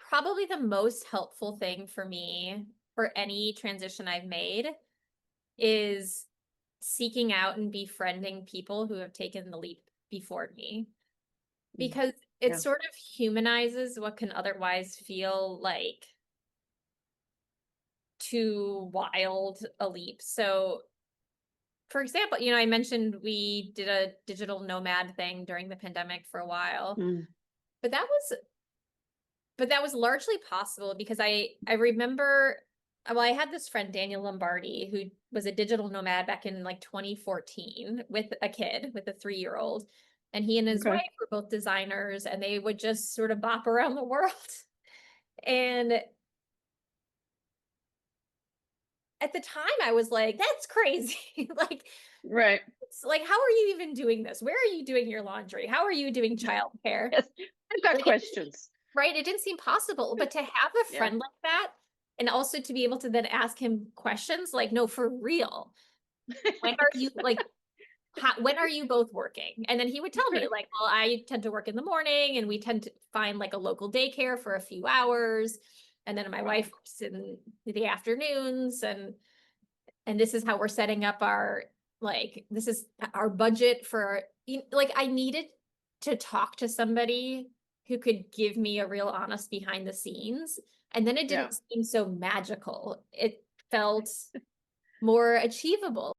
probably the most helpful thing for me for any transition I've made is seeking out and befriending people who have taken the leap before me, Mm. because it Yeah. sort of humanizes what can otherwise feel like too wild a leap. So, for example, I mentioned we did a digital nomad thing during the pandemic for a while, Mm. but that was largely possible because I remember, well, I had this friend Daniel Lombardi who was a digital nomad back in like 2014 with a kid, with a 3-year-old, and he and his Okay. wife were both designers, and they would just sort of bop around the world. And at the time I was like, that's crazy. Like, Right. it's like, how are you even doing this? Where are you doing your laundry? How are you doing childcare? Yes. I've got Like, it didn't, questions. right? It didn't seem possible. But to have a Yeah. friend like that, and also to be able to then ask him questions like, no, for real, when are you like, when are you both working? And then he would tell me, Right. like, well, I tend to work in the morning, and we tend to find like a local daycare for a few hours. And then my Wow. wife works in the afternoons, and this is how we're setting up our, like, this is our budget for, like, I needed to talk to somebody who could give me a real honest behind the scenes, and then it Yeah. didn't seem so magical. It felt more achievable.